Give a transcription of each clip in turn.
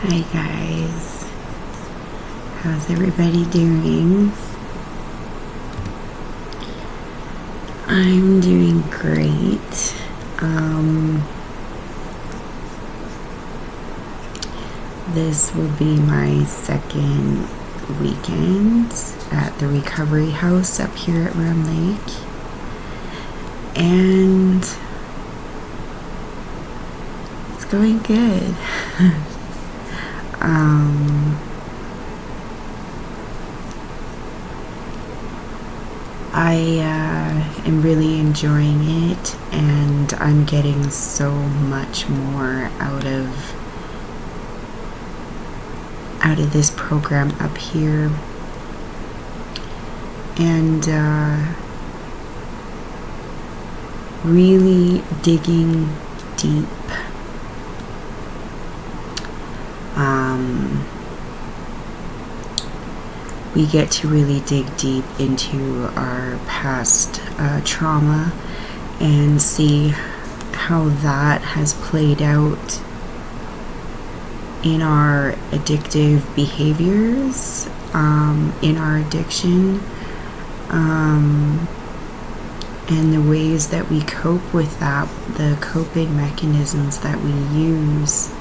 Hi guys, how's everybody doing? I'm doing great. This will be my second weekend at the recovery house up here at Rum Lake, and it's going good. I am really enjoying it, and I'm getting so much more out of this program up here, and really digging deep. We get to really dig deep into our past trauma and see how that has played out in our addictive behaviors, in our addiction, and the ways that we cope with that, the coping mechanisms that we use.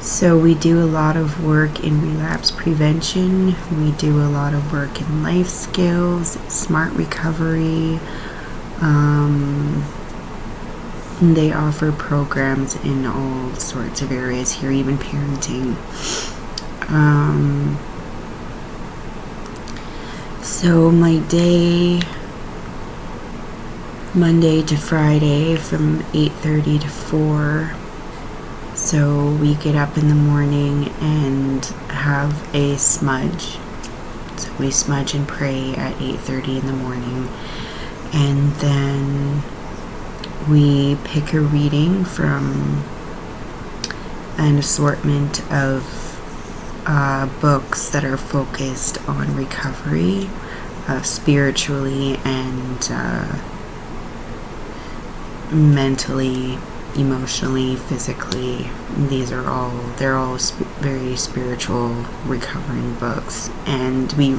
So we do a lot of work in relapse prevention. We do a lot of work in life skills, smart recovery. They offer programs in all sorts of areas here, even parenting. So my day, Monday to Friday, from 8:30 to 4. So we get up in the morning and have a smudge. So we smudge and pray at 8:30 in the morning, and then we pick a reading from an assortment of books that are focused on recovery, spiritually and mentally, emotionally, physically. They're all very spiritual, recovering books, and we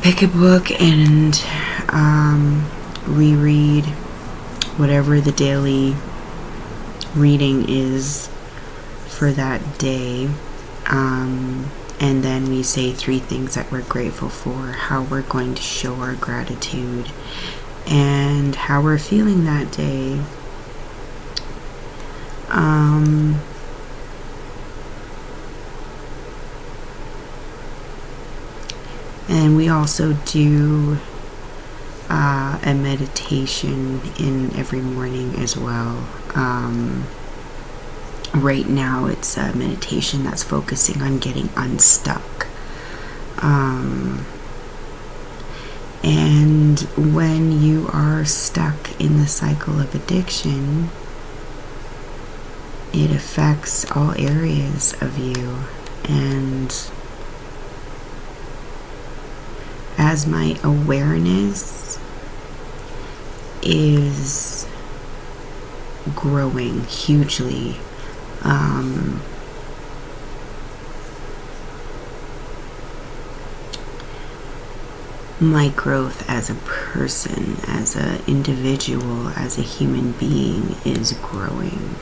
pick a book and reread whatever the daily reading is for that day, and then we say 3 things that we're grateful for, how we're going to show our gratitude, and how we're feeling that day. And we also do a meditation in every morning as well. Right now it's a meditation that's focusing on getting unstuck. And when you are stuck in the cycle of addiction, it affects all areas of you. And as my awareness is growing hugely, my growth as a person, as an individual, as a human being is growing.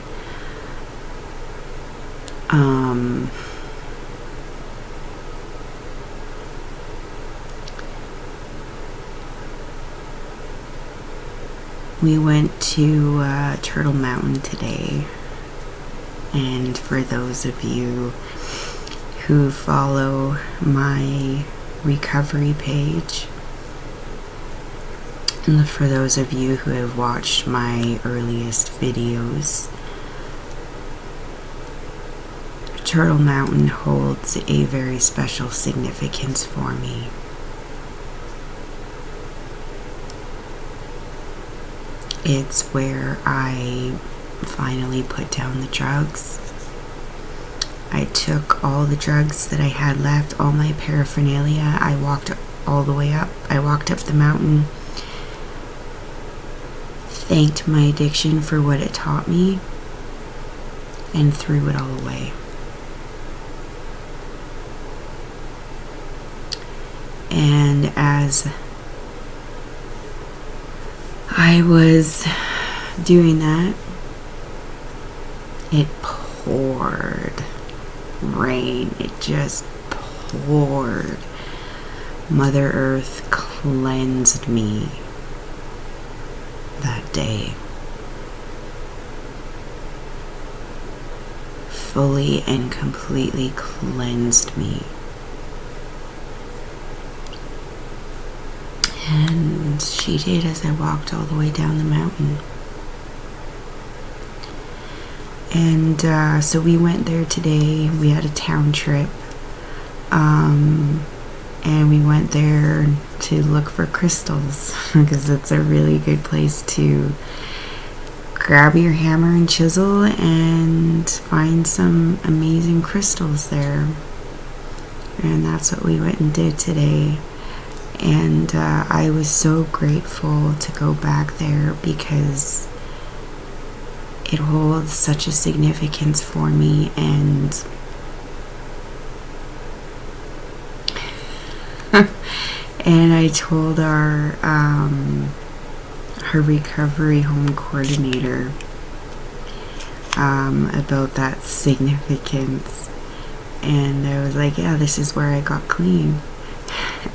We went to Turtle Mountain today, and for those of you who follow my recovery page, and for those of you who have watched my earliest videos, Turtle Mountain holds a very special significance for me. It's where I finally put down the drugs. I took all the drugs that I had left, all my paraphernalia. I walked all the way up. I walked up the mountain thanked my addiction for what it taught me, and threw it all away. And as I was doing that, it poured rain. It just poured. Mother Earth cleansed me that day. Fully and completely cleansed me. And she did as I walked all the way down the mountain. And so we went there today. We had a town trip. And we went there to look for crystals because it's a really good place to grab your hammer and chisel and find some amazing crystals there. And that's what we went and did today. And I was so grateful to go back there because it holds such a significance for me. And and I told our recovery home coordinator about that significance, and I was like, yeah, this is where I got clean.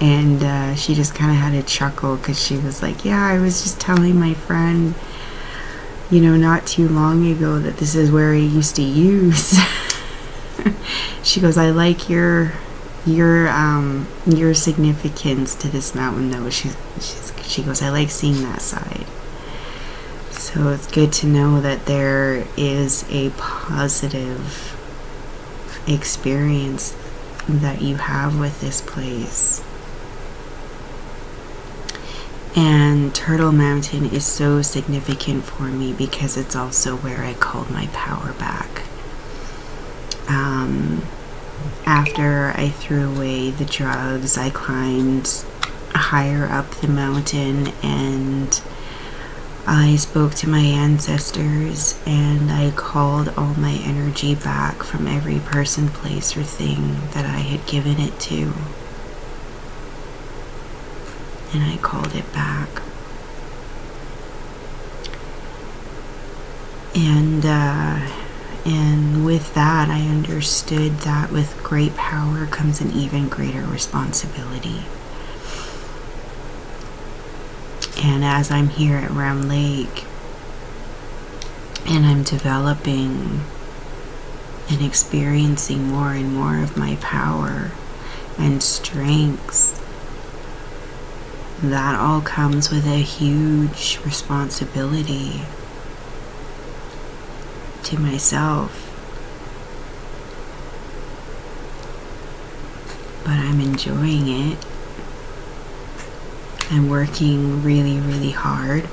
And she just kind of had a chuckle because she was like, yeah, I was just telling my friend, not too long ago that this is where I used to use. She goes, I like your significance to this mountain though. She goes, I like seeing that side. So it's good to know that there is a positive experience that you have with this place. And Turtle Mountain is so significant for me because it's also where I called my power back. After I threw away the drugs, I climbed higher up the mountain and I spoke to my ancestors and I called all my energy back from every person, place, or thing that I had given it to. And I called it back. And with that, I understood that with great power comes an even greater responsibility. And as I'm here at Round Lake, and I'm developing and experiencing more and more of my power and strengths, that all comes with a huge responsibility to myself. But I'm enjoying it. I'm working really, really hard.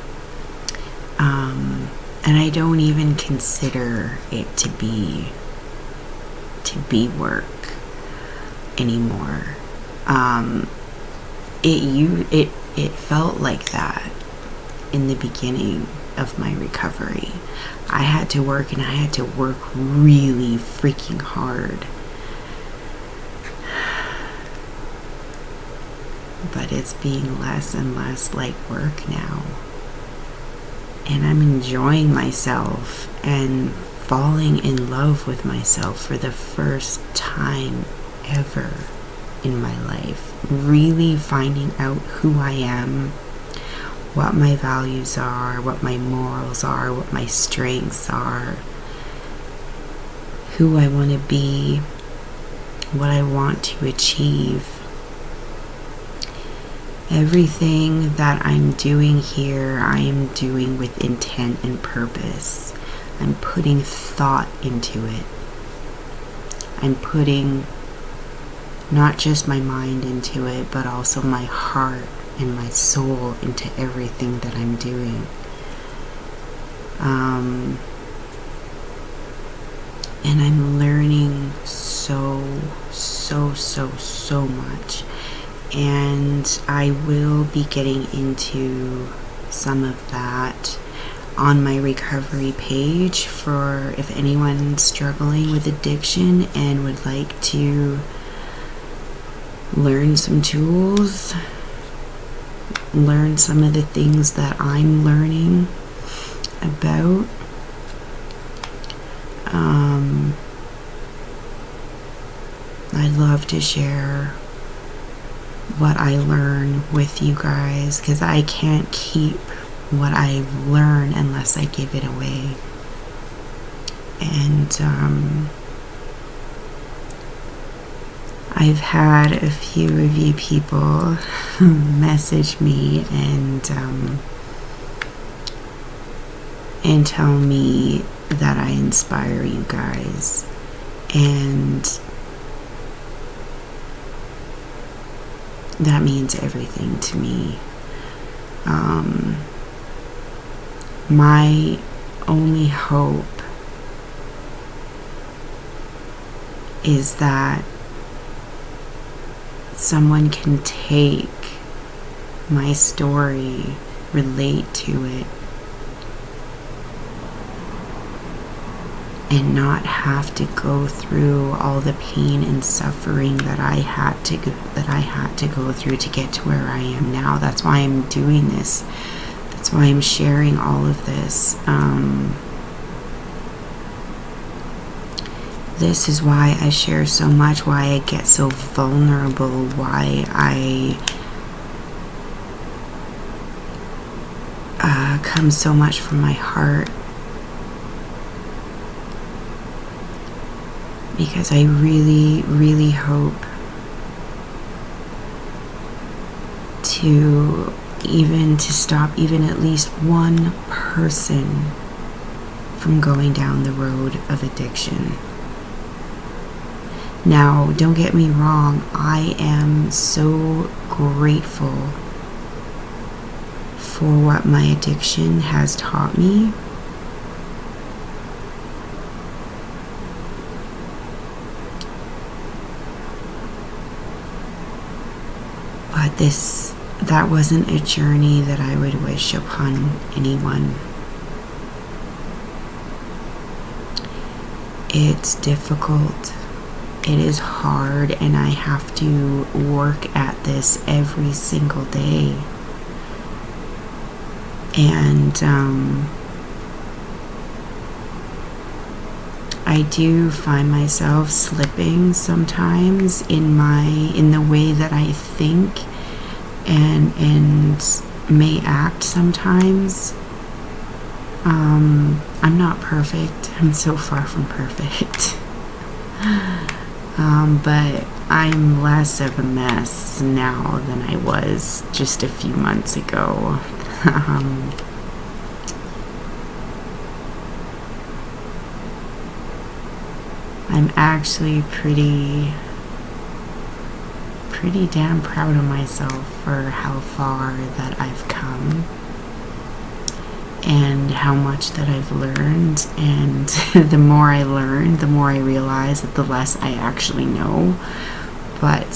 And I don't even consider it to be work anymore. It felt like that in the beginning of my recovery. I had to work, and I had to work really freaking hard. But it's being less and less like work now. And I'm enjoying myself and falling in love with myself for the first time ever in my life. Really finding out who I am, what my values are, what my morals are, what my strengths are, who I want to be, what I want to achieve. Everything that I'm doing here, I am doing with intent and purpose. I'm putting thought into it. I'm putting not just my mind into it, but also my heart and my soul into everything that I'm doing. And I'm learning so much. And I will be getting into some of that on my recovery page for if anyone's struggling with addiction and would like to learn some tools, learn some of the things that I'm learning about. I'd love to share what I learn with you guys, because I can't keep what I learn unless I give it away. And I've had a few of you people message me and tell me that I inspire you guys, and that means everything to me. My only hope is that someone can take my story, relate to it, and not have to go through all the pain and suffering that I had to go through to get to where I am now. That's why I'm doing this. That's why I'm sharing all of this. This is why I share so much, why I get so vulnerable, why I come so much from my heart. Because I really, really hope to stop even at least one person from going down the road of addiction. Now, don't get me wrong, I am so grateful for what my addiction has taught me. But that wasn't a journey that I would wish upon anyone. It's difficult. It is hard, and I have to work at this every single day. And I do find myself slipping sometimes in the way that I think and may act sometimes. I'm not perfect. I'm so far from perfect. But I'm less of a mess now than I was just a few months ago. I'm actually pretty damn proud of myself for how far that I've come and how much that I've learned. And the more I learn, the more I realize that the less I actually know. But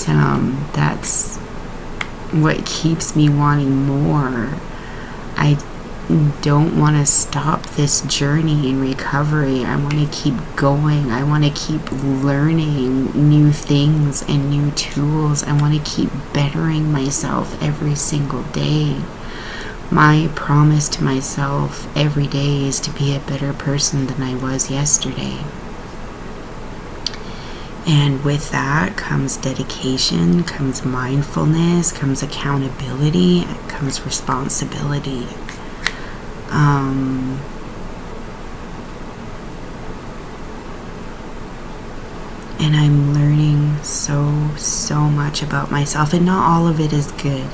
that's what keeps me wanting more. I don't want to stop this journey in recovery. I want to keep going. I want to keep learning new things and new tools. I want to keep bettering myself every single day. My promise to myself every day is to be a better person than I was yesterday. And with that comes dedication, comes mindfulness, comes accountability, comes responsibility. And I'm learning so much about myself, and not all of it is good.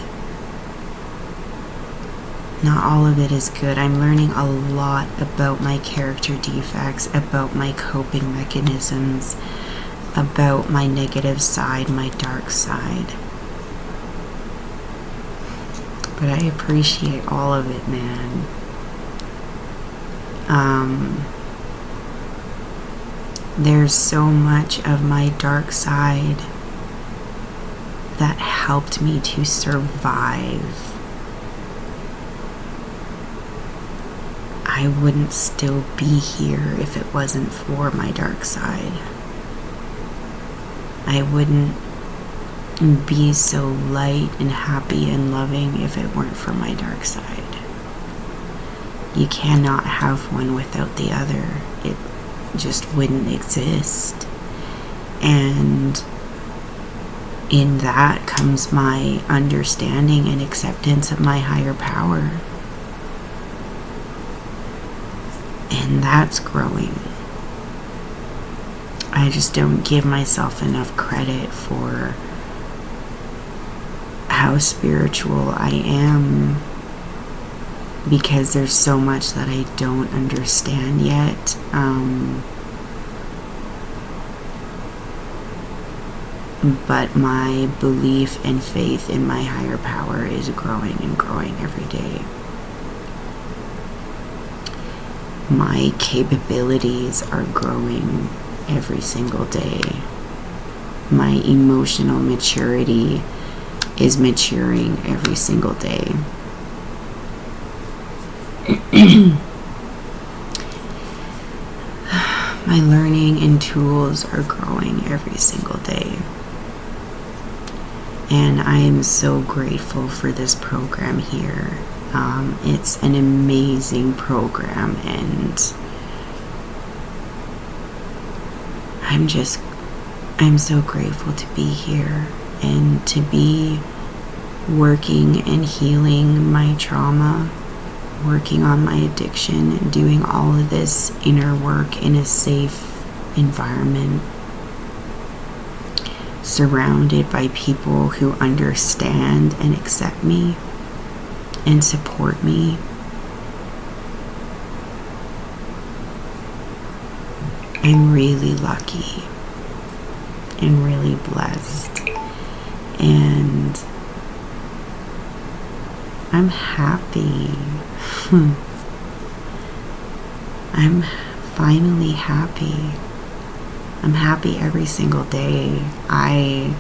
Not all of it is good. I'm learning a lot about my character defects, about my coping mechanisms, about my negative side, my dark side. But I appreciate all of it, man. There's so much of my dark side that helped me to survive. I wouldn't still be here if it wasn't for my dark side. I wouldn't be so light and happy and loving if it weren't for my dark side. You cannot have one without the other. It just wouldn't exist. And in that comes my understanding and acceptance of my higher power. And that's growing. I just don't give myself enough credit for how spiritual I am, because there's so much that I don't understand yet. But my belief and faith in my higher power is growing and growing every day. My capabilities are growing every single day. My emotional maturity is maturing every single day. My learning and tools are growing every single day. And I am so grateful for this program here. It's an amazing program, and I'm so grateful to be here and to be working and healing my trauma, working on my addiction, and doing all of this inner work in a safe environment, surrounded by people who understand and accept me and support me. I'm really lucky and really blessed, and I'm happy. I'm finally happy. I'm happy every single day. I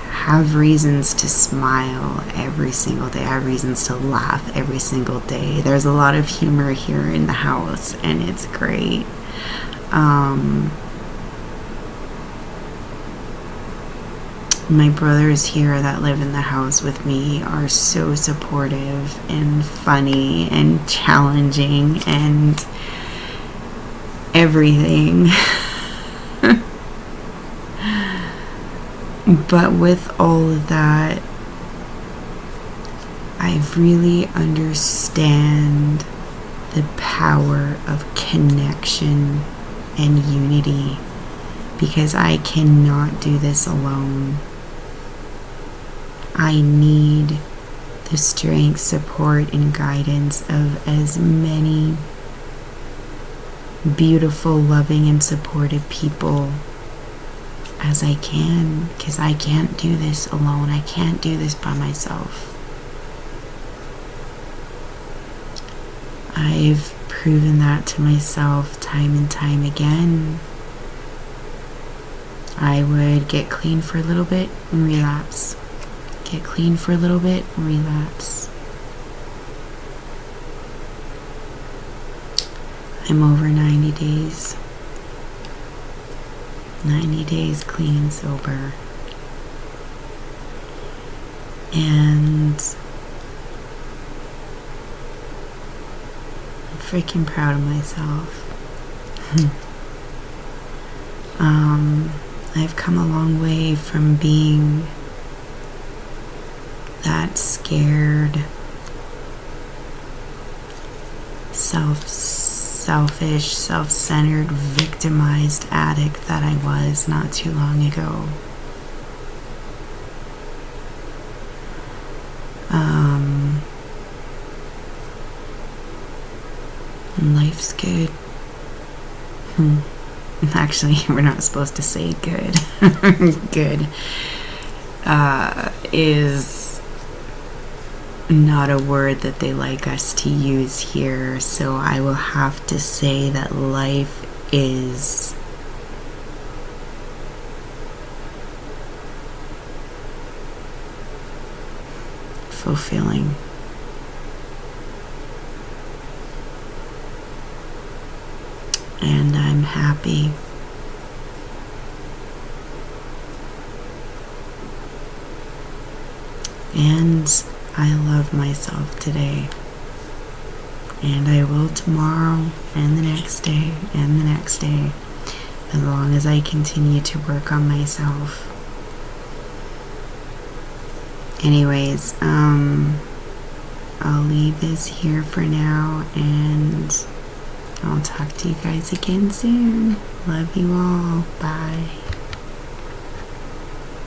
have reasons to smile every single day. I have reasons to laugh every single day. There's a lot of humor here in the house, and it's great. My brothers here that live in the house with me are so supportive and funny and challenging and everything. But with all of that, I really understand the power of connection and unity, because I cannot do this alone. I need the strength, support, and guidance of as many beautiful, loving, and supportive people as I can, because I can't do this alone. I can't do this by myself. I've proven that to myself time and time again. I would get clean for a little bit and relapse. Get clean for a little bit and relapse. I'm over 90 days. 90 days clean and sober. And I'm freaking proud of myself. I've come a long way from being that scared, selfish, self-centered, victimized addict that I was not too long ago. And life's good. Actually, we're not supposed to say good. Good is not a word that they like us to use here, so I will have to say that life is fulfilling. and I'm happy. And I love myself today. And I will tomorrow, and the next day, and the next day, as long as I continue to work on myself. Anyways, I'll leave this here for now, and I'll talk to you guys again soon. Love you all. Bye.